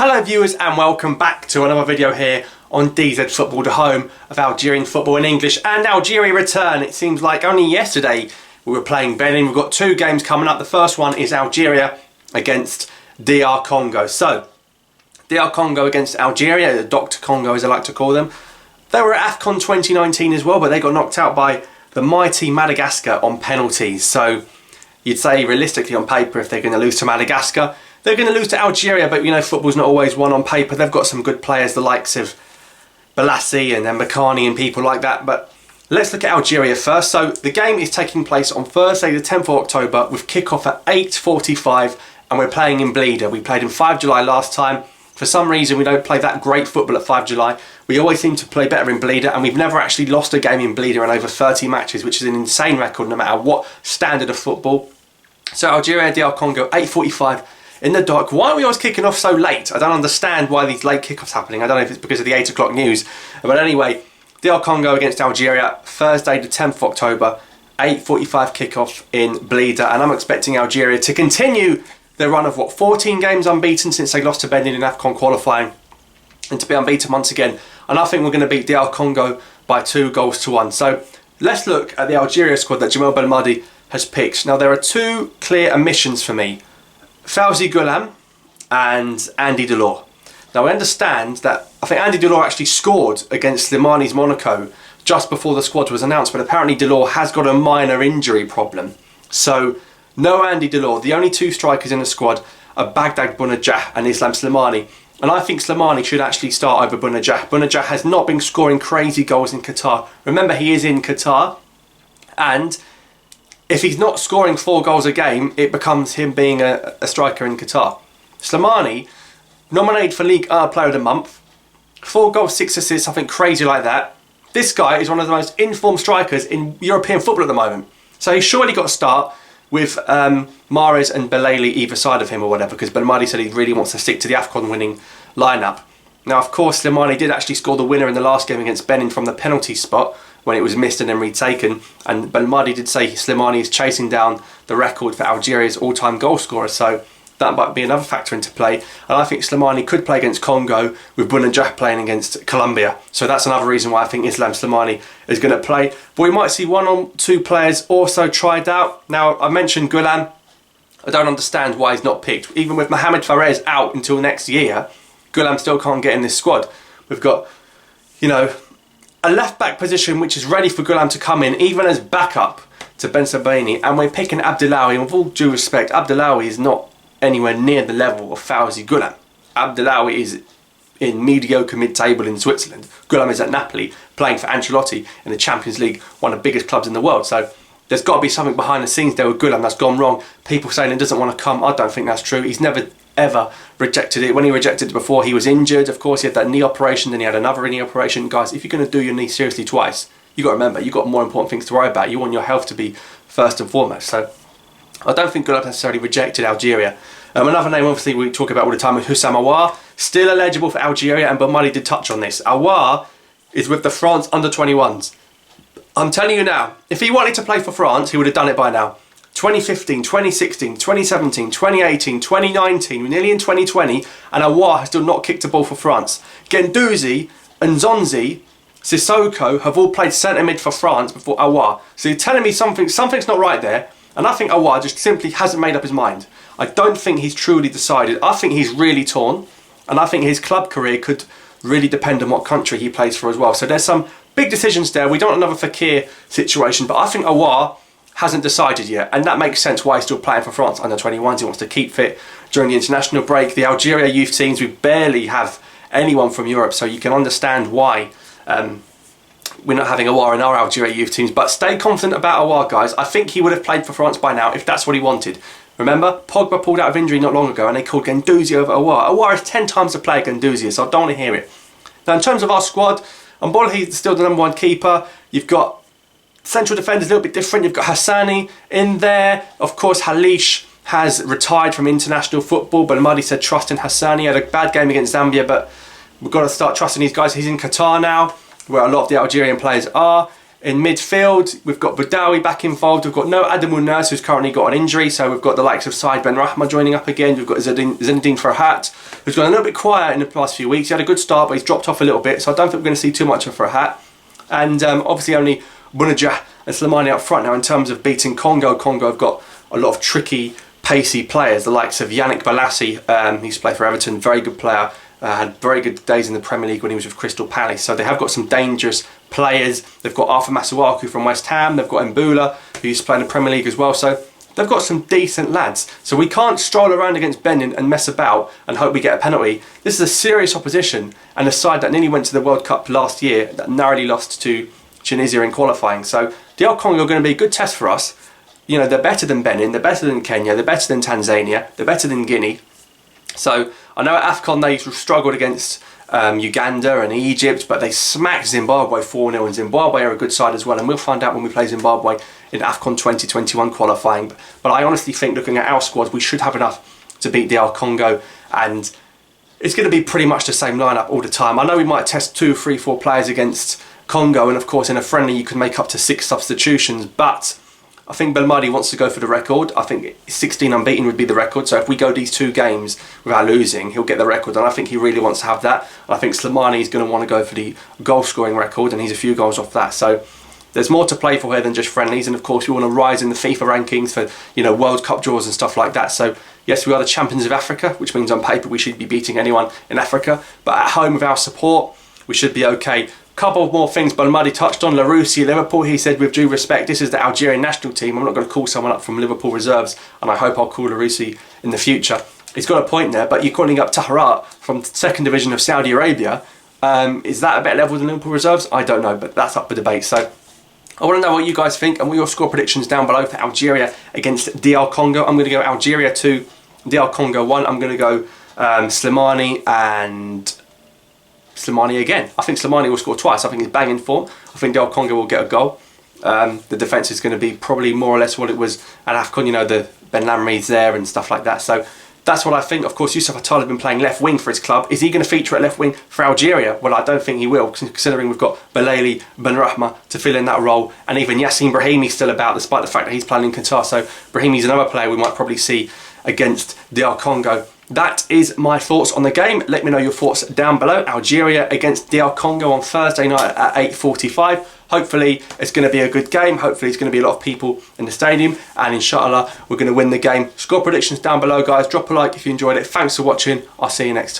Hello viewers and welcome back to another video here on DZ Football, the home of Algerian football in English and Algeria return. It seems like only yesterday we were playing Benin. We've got two games coming up. The first one is Algeria against DR Congo. So, DR Congo against Algeria, Dr. Congo as I like to call them. They were at AFCON 2019 as well, but they got knocked out by the mighty Madagascar on penalties. So, you'd say realistically on paper, if they're going to lose to Madagascar, they're going to lose to Algeria, but you know, football's not always won on paper. They've got some good players, the likes of Balassi and Mbakani and people like that. But let's look at Algeria first. So the game is taking place on Thursday, the 10th of October, with kickoff at 8:45, and we're playing in Blida. We played in 5 July last time. For some reason, we don't play that great football at 5 July. We always seem to play better in Blida, and we've never actually lost a game in Blida in over 30 matches, which is an insane record no matter what standard of football. So Algeria, DR Congo, 8:45. In the dark. Why are we always kicking off so late? I don't understand why these late kickoffs happening. I don't know if it's because of the 8 o'clock news. But anyway, DR Congo against Algeria, Thursday the 10th of October, 8:45 kickoff in Blida. And I'm expecting Algeria to continue their run of, 14 games unbeaten since they lost to Benin in AFCON qualifying. And to be unbeaten once again. And I think we're going to beat DR Congo by 2-1. So let's look at the Algeria squad that Jamel Belmadi has picked. Now there are two clear omissions for me. Fawzi Ghulam and Andy Delors. Now I understand that I think Andy Delors actually scored against Slimani's Monaco just before the squad was announced, but apparently Delors has got a minor injury problem. So no Andy Delors. The only two strikers in the squad are Baghdad Bounedjah and Islam Slimani. And I think Slimani should actually start over Bounedjah. Bounedjah has not been scoring crazy goals in Qatar. Remember, he is in Qatar, and if he's not scoring 4 goals a game, it becomes him being a striker in Qatar. Slimani, nominated for League Player of the Month, 4 goals, 6 assists, something crazy like that. This guy is one of the most informed strikers in European football at the moment. So he's surely got to start with Mahrez and Belali either side of him or whatever, because Belmadi said he really wants to stick to the AFCON winning lineup. Now, of course, Slimani did actually score the winner in the last game against Benin from the penalty spot, when it was missed and then retaken, and Belmadi did say Slimani is chasing down the record for Algeria's all-time goal scorer, so that might be another factor into play. And I think Slimani could play against Congo with Bounedjah playing against Colombia, so that's another reason why I think Islam Slimani is going to play. But we might see 1 or 2 players also tried out. Now, I mentioned Ghulam. I don't understand why he's not picked. Even with Mohamed Fares out until next year, Ghulam still can't get in this squad. We've got, you know, a left-back position which is ready for Ghulam to come in, even as backup to Ben Sebaini, and we're picking Abdellaoui. And with all due respect, Abdellaoui is not anywhere near the level of Fawzi Ghulam. Abdellaoui is in mediocre mid-table in Switzerland. Ghulam is at Napoli, playing for Ancelotti in the Champions League, one of the biggest clubs in the world. So there's got to be something behind the scenes there with Ghulam that's gone wrong. People saying he doesn't want to come, I don't think that's true. He's never ever rejected it. When he rejected it before, he was injured. Of course, he had that knee operation, then he had another knee operation. Guys, if you're going to do your knee seriously twice, you got to remember, you've got more important things to worry about. You want your health to be first and foremost. So I don't think Ghulam necessarily rejected Algeria. Another name, obviously, we talk about all the time is Houssam Aouar, still eligible for Algeria, and Belmadi did touch on this. Aouar is with the France under-21s. I'm telling you now, if he wanted to play for France, he would have done it by now. 2015, 2016, 2017, 2018, 2019, we're nearly in 2020, and Aouar has still not kicked a ball for France. Guendouzi and Zonzi, Sissoko have all played centre mid for France before Aouar. So you're telling me something's not right there, and I think Aouar just simply hasn't made up his mind. I don't think he's truly decided. I think he's really torn, and I think his club career could really depend on what country he plays for as well. So there's some big decisions there. We don't want another Fekir situation, but I think Aouar hasn't decided yet, and that makes sense why he's still playing for France under 21s. He wants to keep fit during the international break. The Algeria youth teams, we barely have anyone from Europe, so you can understand why we're not having Aouar in our Algeria youth teams. But stay confident about Aouar, guys. I think he would have played for France by now if that's what he wanted. Remember, Pogba pulled out of injury not long ago, and they called Guendouzi over Aouar. Aouar is 10 times the player Guendouzi, so I don't want to hear it. Now, in terms of our squad, Mbolahi's still the #1 keeper. You've got central defenders a little bit different. You've got Hassani in there. Of course, Halish has retired from international football, but Belmadi said trust in Hassani. He had a bad game against Zambia, but we've got to start trusting these guys. He's in Qatar now, where a lot of the Algerian players are. In midfield, we've got Badawi back involved. We've got no Adam Nurse, who's currently got an injury. So we've got the likes of Said Benrahma joining up again. We've got Zinedine Farhat, who's gone a little bit quiet in the past few weeks. He had a good start, but he's dropped off a little bit. So I don't think we're going to see too much of Farhat. And obviously only Bounedjah and Slimani up front now in terms of beating Congo. Congo have got a lot of tricky, pacey players. The likes of Yannick Bolasie, he used to play for Everton, very good player. Had very good days in the Premier League when he was with Crystal Palace. So they have got some dangerous players. They've got Arthur Masuaku from West Ham. They've got Mbula, who used to play in the Premier League as well. So they've got some decent lads. So we can't stroll around against Benin and mess about and hope we get a penalty. This is a serious opposition and a side that nearly went to the World Cup last year that narrowly lost to Tunisia in qualifying. So DR Congo are going to be a good test for us. You know, they're better than Benin, they're better than Kenya, they're better than Tanzania, they're better than Guinea. So I know at AFCON they struggled against Uganda and Egypt, but they smacked Zimbabwe 4-0, and Zimbabwe are a good side as well, and we'll find out when we play Zimbabwe in AFCON 2021 qualifying. But I honestly think, looking at our squad, we should have enough to beat DR Congo, and it's going to be pretty much the same lineup all the time. I know we might test 2, 3, 4 players against Congo, and of course in a friendly you can make up to 6 substitutions, but I think Belmadi wants to go for the record. I think 16 unbeaten would be the record. So if we go these 2 games without losing, he'll get the record. And I think he really wants to have that. And I think Slimani is going to want to go for the goal scoring record. And he's a few goals off that. So there's more to play for here than just friendlies. And of course, we want to rise in the FIFA rankings for, you know, World Cup draws and stuff like that. So yes, we are the champions of Africa, which means on paper we should be beating anyone in Africa. But at home with our support, we should be okay. Couple more things Belmadi touched on. Larouci, Liverpool, he said, with due respect, this is the Algerian national team. I'm not going to call someone up from Liverpool reserves, and I hope I'll call Larouci in the future. He's got a point there, but you're calling up Taharat from 2nd division of Saudi Arabia. Is that a better level than Liverpool reserves? I don't know, but that's up for debate. So I want to know what you guys think and what your score predictions down below for Algeria against DR Congo. I'm going to go Algeria 2, DR Congo 1. I'm going to go Slimani and Slimani again. I think Slimani will score twice. I think he's banging form. I think DR Congo will get a goal. The defence is going to be probably more or less what it was at AFCON, you know, the Ben Lamry's there and stuff like that. So that's what I think. Of course, Youssef Attal has been playing left wing for his club. Is he going to feature at left wing for Algeria? Well, I don't think he will, considering we've got Belaili, Benrahma to fill in that role, and even Yassine Brahimi's still about, despite the fact that he's playing in Qatar. So Brahimi's another player we might probably see against DR Congo. That is my thoughts on the game. Let me know your thoughts down below. Algeria against DR Congo on Thursday night at 8:45. Hopefully it's going to be a good game. Hopefully it's going to be a lot of people in the stadium, and inshallah we're going to win the game. Score predictions down below, guys. Drop a like if you enjoyed it. Thanks for watching. I'll see you next time.